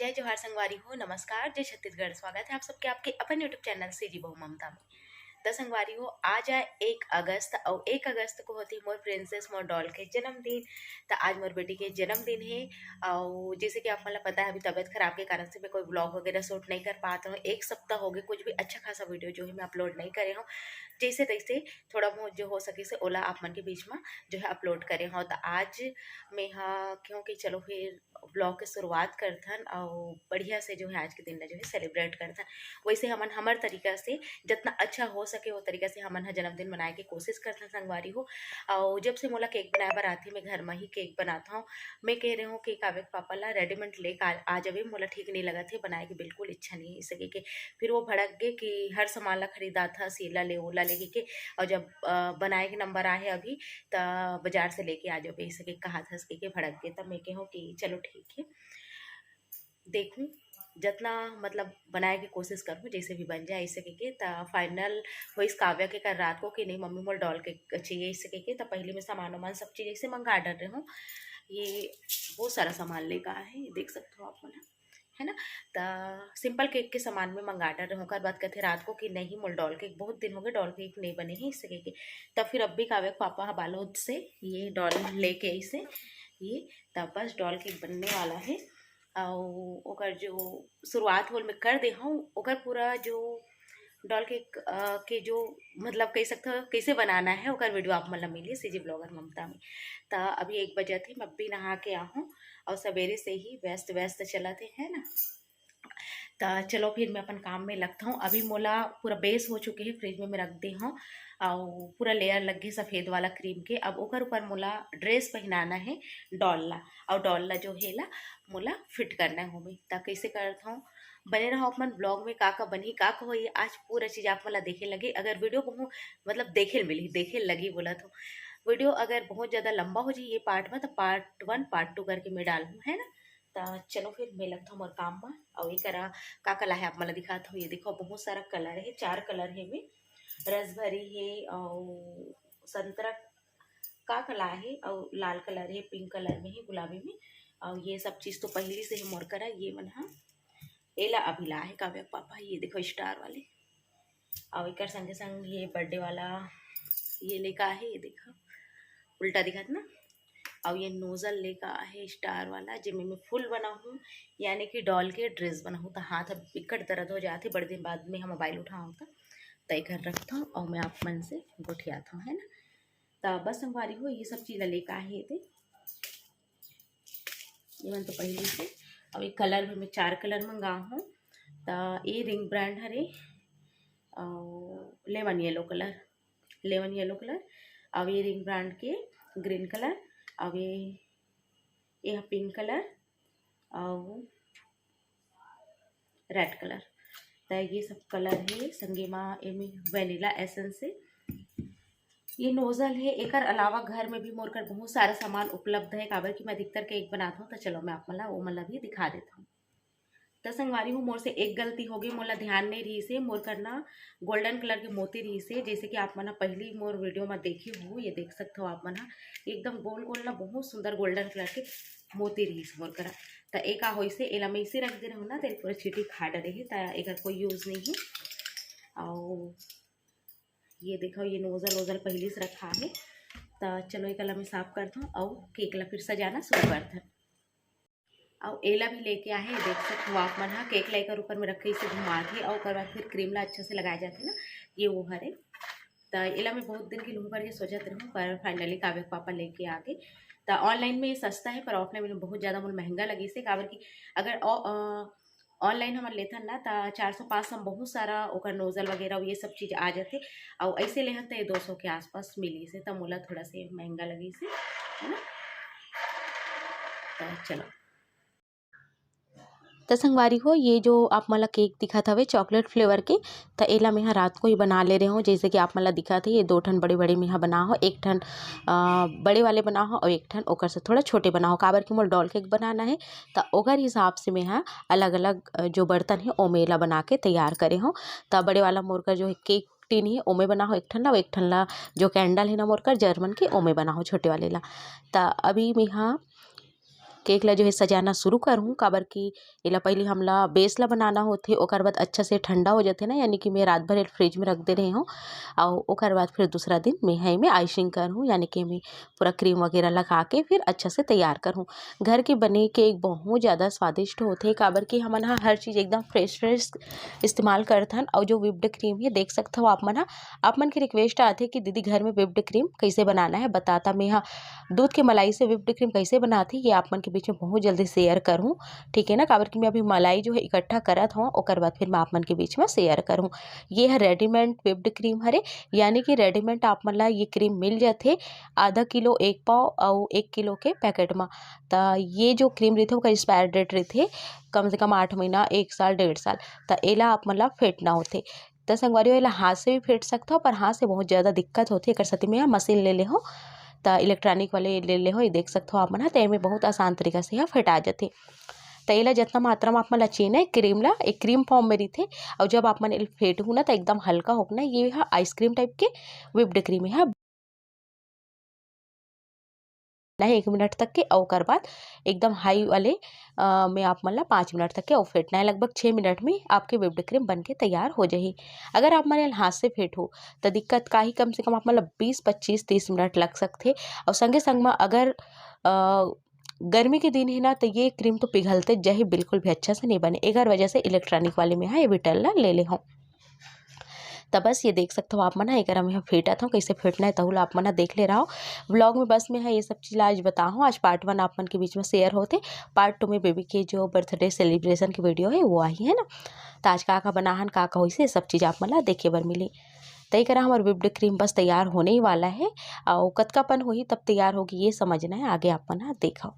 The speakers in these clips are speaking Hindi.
जय जोहार संगवारी हो, नमस्कार, जय छत्तीसगढ़। स्वागत है आप सबके आपके अपन यूट्यूब चैनल से जी बहु ममता में। तो संगवारी हो, आज है 1 अगस्त और 1 अगस्त को होती मोर प्रिंसेस मोर डॉल के जन्मदिन। तो आज मोर बेटी के जन्मदिन है। और जैसे कि आप मतलब पता है, अभी तबीयत खराब के कारण से मैं कोई ब्लॉग वगैरह शूट नहीं कर पाता हूँ। 1 सप्ताह हो गए, कुछ भी अच्छा खासा वीडियो जो है मैं अपलोड नहीं करे हूँ। जैसे तैसे थोड़ा बहुत जो हो सके से ओला आप मन के बीच में जो है अपलोड करे हूँ। तो आज मैं हाँ क्योंकि चलो फिर ब्लॉग के शुरुआत करथन और बढ़िया से जो है आज के दिन जो है सेलिब्रेट करथन। वैसे हमन हमार तरीका से जितना अच्छा हो सके वो तरीका से हमन जन्मदिन मनाए के कोशिश करथन संगवारी हो। और जब से मोला केक बनाए बर आती, मैं घर में ही केक बनाता हूँ। मैं कह रही हूँ कि कावे पापा ला रेडीमेड लेके आ जावे, मोला ठीक नहीं लगा थे, बनाए के बिल्कुल इच्छा नहीं है सके के। फिर वो भड़क गए कि हर सामान ला खरीदा था, सीला ले ओला लेके के। और जब बनाए के नंबर आए अभी तो बाजार से लेके आ जाओ सके कहा था सके के भड़क गए। तब मैं कहूँ कि चलो ठीक है, देखूँ जितना मतलब बनाए की कोशिश करूँ, जैसे भी बन जाए ऐसे के। तो फाइनल हो इस काव्या के कर रात को कि नहीं मम्मी मोल डॉल के चाहिए ऐसे के। तो पहले मैं सामान वामान सब चीज़ ऐसे मंगा डर रही हूँ। ये बहुत सारा सामान लेकर आए हैं, देख सकते हो आप मन, है ना। तो सिंपल केक के सामान में मंगा डर होकर बात करते रात को कि नहीं मोल डॉल केक बहुत दिन हो गए, डॉल केक नहीं बने हैं इससे के। तब फिर अब भी काव्या के पापा बालोद से ये डॉल लेके इसे ये तब बस डॉल केक बनने वाला है। और ओकर जो शुरुआत होल में कर दे हूँ, ओकर पूरा जो डॉल केक के जो मतलब कह सकते हो कैसे बनाना है ओकर वीडियो आप मतलब मिली सीजी ब्लॉगर ममता में। तो अभी 1 बजे थे, मैं भी नहा के आ हूँ और सवेरे से ही व्यस्त व्यस्त चला थे, है ना। तो चलो फिर मैं अपन काम में लगता हूँ। अभी मोला पूरा बेस हो चुके हैं, फ्रिज में मैं रख दी हूँ और पूरा लेयर लग गई सफ़ेद वाला क्रीम के। अब ओकर ऊपर मोला ड्रेस पहनाना है डॉल ला, और डॉल ला जो है ला मोला फिट करना है हमें। तो कैसे करता हूँ, बने रहो अपन ब्लॉग में। का बनी का हो ये आज पूरा चीज़ आप मला देखे लगे। अगर वीडियो बहुत मतलब देखे मिली देखे लगी बोला तो वीडियो अगर बहुत ज़्यादा लंबा हो जाए ये पार्ट में, तो पार्ट 1 पार्ट 2 करके मैं डालूँ, है ना। तो चलो फिर मैं लगता हूँ मोर काम में। और ये करा का कला है आप मला दिखाता हूँ। ये देखो बहुत सारा कलर है, 4 कलर है में, रसभरी है और संतरा का कला है और लाल कलर है, पिंक कलर में है, गुलाबी में। और ये सब चीज़ तो पहले से ही मोर करा। ये मन हाँ एला अभिला है काव्य पापा, ये देखो स्टार वाले। और एक संगे संग ये बर्थडे वाला ये लेका है, ये देखो उल्टा दिखा ना। और ये नोजल लेका है स्टार वाला, जिसमें मैं फुल बना हूँ यानी कि डॉल के ड्रेस बना हूँ। तो हाथ अब बिकट दर्द हो जाते, बड़े दिन बाद में हम मोबाइल उठाऊँ तो तय कर रखता हूँ और मैं आप मन से गुठियाता हूँ, है ना। तो बस हमारी हो ये सब चीज़ लेकर आए थे ये मन तो पहले से। और ये कलर भी मैं 4 कलर मंगा हूँ। तो ये रिंग ब्रांड हरे और लेमन येलो कलर। और ये रिंग ब्रांड के ग्रीन कलर। और ये पिंक कलर और रेड कलर। तो ये सब कलर है संगे में एमी वेनिला एसेंस है। ये नोजल है। एक अलावा घर में भी मोर कर बहुत सारा सामान उपलब्ध है, काबर की मैं अधिकतर केक बनाता हूँ। तो चलो मैं आप मला वो मतलब भी दिखा देता हूँ। तो संगवारी हूँ मोर से एक गलती हो गई, मोला ध्यान नहीं रही से मोर करना गोल्डन कलर के मोती रही से, जैसे कि आप मना पहली मोर वीडियो में देखी हो। ये देख सकते हो आप मना एकदम गोल गोल ना बहुत सुंदर गोल्डन कलर के मोती रही से मोर करा। तो एक हो से एला मैं इसे रख दे रहा हूँ ना, तेरे पूरा चीटी खा डरे है। तो एक कोई यूज़ नहीं है। और ये देखो ये नोजल वोजल पहले से रखा है। तो चलो एक मैं साफ करता हूँ और केक ला फिर सजाना शुरू करते हैं। और एला भी लेके आए हैं, देख सकते हो आप मन हाँ केक लेकर ऊपर में रखे इसे घुमा के और उसके बाद फिर क्रीम ला अच्छे से लगाए जाते ना, ये वो हरे। तो एला मैं बहुत दिन की लूँ पर ये सोचते रहूँ, पर फाइनली काव्य पापा लेके आ गए। तो ऑनलाइन में ये सस्ता है पर ऑफलाइन में बहुत ज़्यादा मुझे महंगा लगी से, काबर की अगर ऑनलाइन हमारे लेथन ना तो 400-500 में बहुत सारा ओकर नोजल वगैरह ये सब चीज़ आ जाते। और ऐसे लेहन तो ये 200 के आसपास मिली से, तो मोला थोड़ा से महंगा लगी से, है ना। तो चलो तो संगवारी हो ये जो आप मला केक दिखा था वे चॉकलेट फ्लेवर के, तो एला मैं यहाँ रात को ही बना ले रहे हूँ। जैसे कि आप मला दिखा थे ये 2 ठन बड़े बड़े मैं यहाँ बना हो, एक ठन बड़े वाले बना हो और एक ठन ओकर से थोड़ा छोटे बना हो, काबर की मोल डॉल केक बनाना है। तो ओकर हिसाब से मैं यहाँ अलग अलग जो बर्तन है ओ मेला बना के तैयार करे हूँ। तो बड़े वाला मोर का जो है केक टीन है ओमे बना हो एक ठन ला, और एक ठन ला जो कैंडल है ना मोर का जर्मन के ओमे बना हो छोटे वाले ला। तो अभी मैं यहाँ केक ला जो है सजाना शुरू करूँ। काबर की एला पहले हमला बेस ला बनाना होथे, ओकर बाद अच्छा से ठंडा हो जाथे ना, यानी कि मैं रात भर फ्रिज में रख दे रही हूँ। और ओकर बाद फिर दूसरा दिन मैं है में आइसिंग करूँ, यानी कि मैं पूरा क्रीम वगैरह लगा के फिर अच्छा से तैयार करूँ। घर के बने केक बहुत ज़्यादा स्वादिष्ट होते, काबर की हमन हर चीज़ एकदम फ्रेश इस्तेमाल करथन। और जो व्हिप्ड क्रीम है देख सकते हो आप मन के रिक्वेस्ट आथे कि दीदी घर में व्हिप्ड क्रीम कैसे बनाना है बताता। मैं दूध के मलाई से व्हिप्ड क्रीम कैसे बनाती ये आप मन के बीच में बहुत जल्दी शेयर करूँ, ठीक है ना। काबर की मैं अभी मलाई जो है इकट्ठा करत हूँ, ओकर बाद फिर मैं आप मन के बीच में शेयर करूँ। ये है रेडीमेड व्हिप्ड क्रीम हरे, यानी कि रेडीमेड आप मन ला ये क्रीम मिल जाथे आधा किलो 1 पाव और 1 किलो के पैकेट में। तो ये जो क्रीम रहते ओकर एक्सपायर डेट रहते कम से कम 8 महीना 1 साल 1.5 साल। तो एला आप मन ला फेंटना होथे। तो संगवारियों एला हाथ से भी फेंट सकता हो, पर हाथ से बहुत ज़्यादा दिक्कत होती है। एकर सेती में मशीन ले ले हो, तो इलेक्ट्रॉनिक वाले ले ले हो, ये देख सकते हो आप मन। तो एमे बहुत आसान तरीका से यह फेंटा जाथे। तो एला जितना मात्रा में आप मन ला चाहिए ना क्रीम ला, एक क्रीम फॉर्म में रही। और जब आप मन फेंटहू ना तो एकदम हल्का होना, ये आइसक्रीम टाइप के व्हिप्ड क्रीम है ना 1 मिनट तक के। और ओकर बाद एकदम हाई वाले में आप मन ला 5 मिनट तक के और फेंटना है। लगभग 6 मिनट में आपके व्हिप्ड क्रीम बन के तैयार हो जाही। अगर आप मन हाथ से फेंटो तो दिक्कत का ही कम से कम आप मन ला 20 25 30 मिनट लग सकते। और संगे संग में अगर गर्मी के दिन है ना तो ये क्रीम तो पिघलते जही बिल्कुल भी अच्छा से नहीं बने। एकर वजह से इलेक्ट्रॉनिक वाले में ये विटल ला ले ले हूँ। तो बस ये देख सकते हो आप मन एक हम यहाँ फेंटा था, कैसे फेंटना है तहुला आप मन देख ले रहा हो व्लॉग में। बस मैं ये सब चीज़ आज बताऊँ। आज पार्ट 1 आप मन के बीच में शेयर होते, पार्ट 2 में बेबी के जो बर्थडे सेलिब्रेशन की वीडियो है वो आई है ना। तो आज का बनाहन का हुई से सब चीज़ आप मन देखे बर मिली। तो एक हमारे व्हिप्ड क्रीम बस तैयार होने ही वाला है, और कतकापन हुई तब तैयार होगी ये समझना है, आगे आप मन देखो।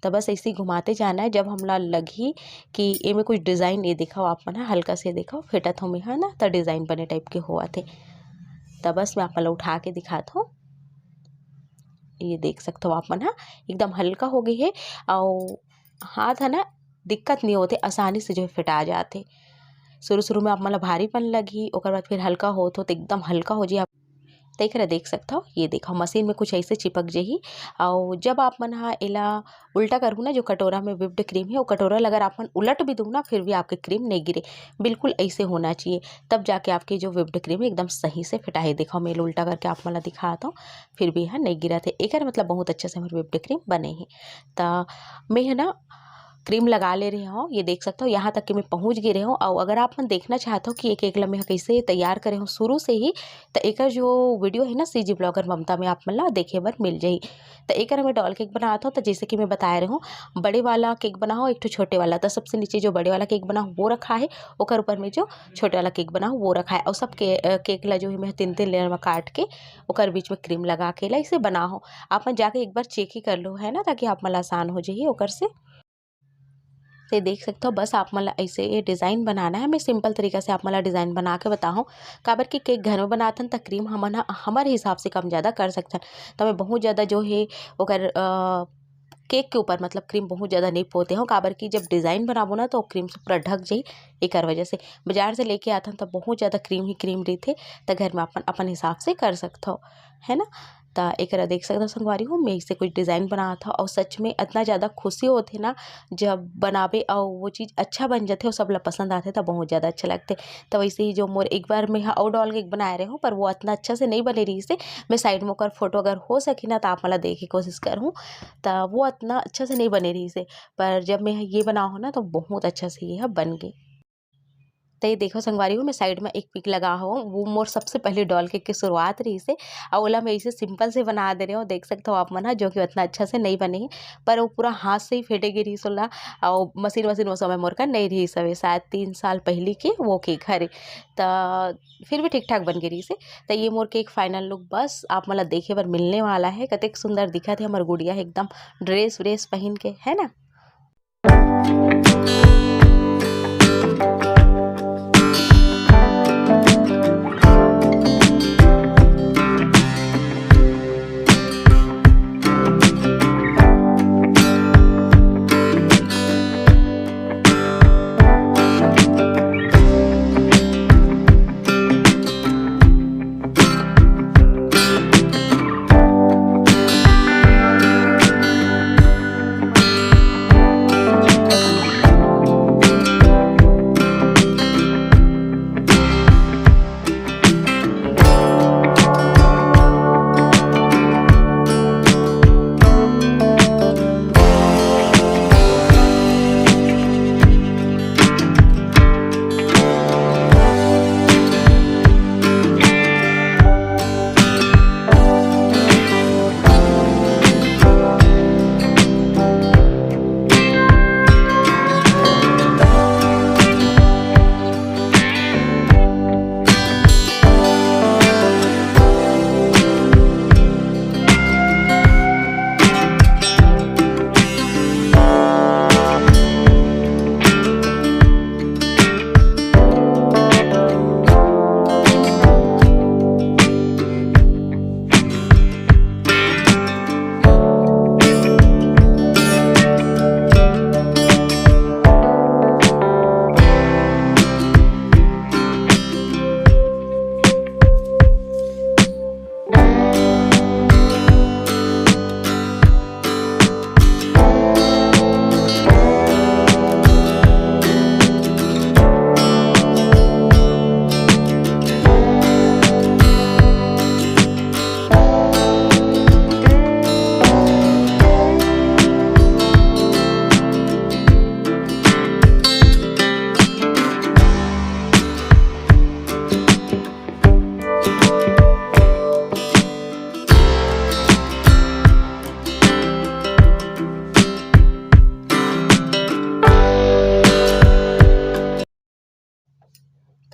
तो बस ऐसे ही घुमाते जाना है। जब हमला लगी कि ये में कुछ डिज़ाइन ये दिखाओ आप मन हल्का से दिखाओ फेटत हो है ना, तो डिज़ाइन बने टाइप के हुआ थे। तो बस मैं आप मन उठा के दिखाता हूँ। ये देख सकते हो आप मन एकदम हल्का हो गई है, और हाथ है ना दिक्कत नहीं होते, आसानी से जो है फिटा जाते। शुरू में आप मन भारीपन लगी, ओकर बाद फिर हल्का हो तो एकदम हल्का हो जाए। देख सकता हो ये देखो मशीन में कुछ ऐसे चिपक जही। और जब आप मन एला उल्टा करूँ ना, जो कटोरा में व्हिप्ड क्रीम है वो कटोरा अगर आप मन उलट भी दूँ ना फिर भी आपके क्रीम नहीं गिरे, बिल्कुल ऐसे होना चाहिए। तब जाके आपकी जो व्हिप्ड क्रीम है एकदम सही से फिटाई। देखो मैं उल्टा करके आप मन दिखाता हूँ, फिर भी यहाँ नहीं गिरा थे। एक मतलब बहुत अच्छे से हमारे व्हिप्ड क्रीम बने हैं। तो मैं है ना क्रीम लगा ले रही हूँ, ये देख सकते हो यहाँ तक कि मैं पहुँच गई रही हूँ। और अगर आप मन देखना चाहते हो कि एक एक लम्हे कैसे तैयार करे हूँ शुरू से ही, तो एक जो वीडियो है ना सीजी ब्लॉगर ममता में आप मन ला देखे बर मिल जाही। तो एक मैं डॉल केक बनाता हूँ, तो जैसे कि मैं बता रही हूँ बड़े वाला केक बनाओ एक तो छोटे वाला। तो सबसे नीचे जो बड़े वाला केक बनाओ वो रखा है, ओकर ऊपर में जो छोटे वाला केक बनाओ वो रखा है। और सब केक ला जो है मैं 3 लेयर में काट के ओकर बीच में क्रीम लगा के ला इसे बनाओ। आप मन जाके एक बार चेक ही कर लो है ना, ताकि आप मन आसान हो जाइए ओकर से। तो देख सकते हो बस आप मला ऐसे ये डिज़ाइन बनाना है। मैं सिंपल तरीका से आप मला डिज़ाइन बना के बताऊँ। काबर की केक घर में बनाथन तो क्रीम हमन हमारे हिसाब से कम ज़्यादा कर सकथन। तो मैं बहुत ज़्यादा जो है ओकर केक के ऊपर मतलब क्रीम बहुत ज़्यादा नहीं पोते हूँ। काबर की जब डिज़ाइन बनाबो ना तो क्रीम से पूरा ढक जाई। एक वजह से बाजार से लेके आथन तो बहुत ज़्यादा क्रीम ही क्रीम रही थे। तो घर में अपन हिसाब से कर सकते हो है ना। तो एक देख सकते हो संगवारी हूँ मैं इससे कुछ डिज़ाइन बना था, और सच में इतना ज़्यादा खुशी होती ना जब बनावे और वो चीज़ अच्छा बन जाते और सब लोग पसंद आते तो बहुत ज़्यादा अच्छे लगते। तो वैसे ही जो मोर एक बार मैं और डॉल केक बना रहे हूँ, पर वो इतना अच्छा से नहीं बने रही से मैं साइड में कर फोटो अगर हो सकी ना तो आप मला देखे कोशिश करूँ। तो वो इतना अच्छा से नहीं बने रही से, पर जब मैं ये बनाऊँ ना तो बहुत अच्छा से ये बन गई। तो ये देखो संगवारी हूँ मैं साइड में एक पिक लगा हूँ, वो मोर सबसे पहले डॉल केक की शुरुआत रही से। और ओला मैं इसे सिंपल से बना दे रही हूँ, देख सकते हो आप मन जो कि उतना अच्छा से नहीं बने हैं, पर वो पूरा हाथ से ही फेंटेगी रही सोला। और मशीन वो समय मोर का नहीं रही सवे शायद 3 साल पहले के वो केक हरे। तो फिर भी ठीक ठाक बन गई रही से। तो ये मोर केक फाइनल लुक बस आप मतलब देखे बर मिलने वाला है। कतेक सुंदर दिखा थे हमार गुड़िया एकदम ड्रेस व्रेस पहन के है ना।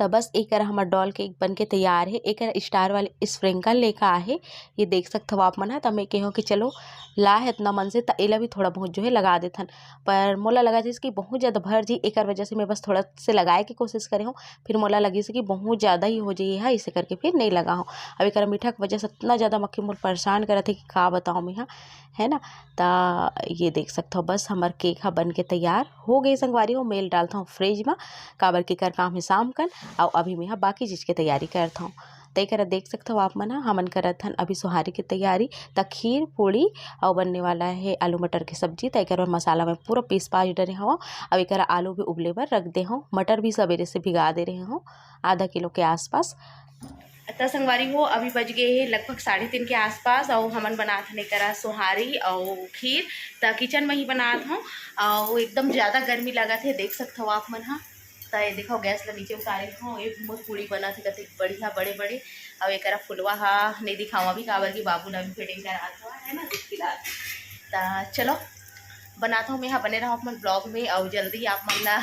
तो बस एक हमार डॉल केक बन के तैयार है। एक स्टार वाले स्प्रिंकल लेकर आहे, ये देख सकते हो आप मन है। तो मैं कहो कि चलो ला है इतना मन से, तो एला भी थोड़ा बहुत जो है लगा देथन, पर मोला लगा जैसे कि बहुत ज़्यादा भर जी, एक वजह से मैं बस थोड़ा से लगाए की कोशिश करे हूँ। फिर मोला लगी से कि बहुत ज़्यादा ही हो जाइए है, इसे करके फिर नहीं लगा हूँ। अब एक मीठा की वजह से इतना ज़्यादा मक्खी मोल परेशान करे थे कि का बताऊँ मैं, है ना। तो ये देख सकते हो बस हमार केक हा बन के तैयार हो गई संगवारी हो। मेल डालता हूँ फ्रिज में, काबर के कर काम है शाम कल, और अभी मैं बाकी चीज़ की तैयारी करता हूँ। तय कर देख सकते हो आप मन हमन करत हन अभी सोहारी की तैयारी। त खीर पूड़ी और बनने वाला है आलू मटर की सब्जी। तय कर मसाला में पूरा पीस पास डरे हो। अब एक आलू भी उबले पर रख दे हो, मटर भी सवेरे से भिगा दे रहे हो आधा किलो के आसपास। तो संगवारी हो अभी बज गए हैं लगभग 3:30 के आसपास, और हमन बनात हन करा सोहारी और खीर। तो किचन में ही बनात हूँ, और एकदम ज़्यादा गर्मी लगत है, देख सकते हो आप मन। हाँ तो ये देखो गैस ला नीचे उतारे हूँ, एक मोर पूड़ी बना थे कते बढ़िया बड़े बड़े। और एक फुलवा हा नहीं दिखाऊँ अभी, काबर की बाबू ला भी फिटिंग करात हुआ है ना फिलहाल। तो चलो बनाता हूँ मैं, यहाँ बने रहो अपन ब्लॉग में, और जल्दी आप मन ला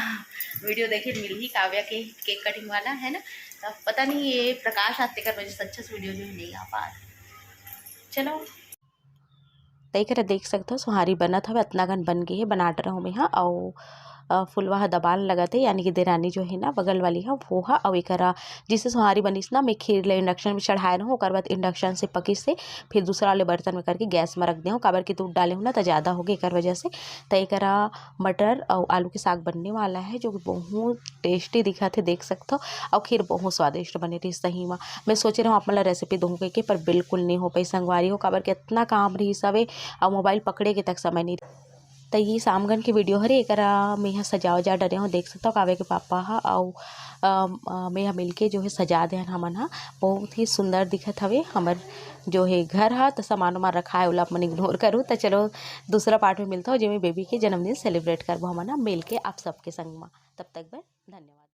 वीडियो देखे मिल ही काव्या के केक कटिंग वाला, है ना। तो पता नहीं ये प्रकाश आते कर वजह से अच्छा से वीडियो जो नहीं आ पा रहा। चलो देख सकते हो सुहारी बना था, इतना गन बन गई है, बनाट रहा हूँ मैं। हाँ और फुलवा दबान लगा थे, यानी कि देरानी जो है ना बगल वाली है वो हा। और एक जिससे सुहारी बनीस ना, मैं खीर ले इंडक्शन में चढ़ाए रहूँ, और बाद इंडक्शन से पकीस से फिर दूसरा वाले बर्तन में करके गैस में रख दे हूँ, काबर की दूध डाले हूँ ना तो ज़्यादा हो गई एक वजह से। तो एक मटर और आलू के साग बनने वाला है, जो कि बहुत टेस्टी दिखा थे, देख सकते हो। और खीर बहुत स्वादिष्ट बनी थी सही में। मैं सोच रहा हूँ आप मतलब रेसिपी दूँ के, पर बिल्कुल नहीं हो पाई संगवारी हो, काबर के इतना काम रही सवे, और मोबाइल पकड़े के तक समय नहीं। तो ये सामगन की वीडियो हरे एक मैं यहाँ सजाओ जा डरे हूँ, देख सकता हूँ काव्या के पापा हा और मैं यहाँ मिलके जो है सजा दे हमन हा। बहुत ही सुंदर दिखत हवे हमर जो है घर हा। तो सामान वामान रखा है, ओला अपन इग्नोर करूँ। तो चलो दूसरा पार्ट में मिलता हूँ, जिसमें बेबी के जन्मदिन सेलिब्रेट करबो हमन हा मिल के आप सबके संग में। तब तक बस धन्यवाद।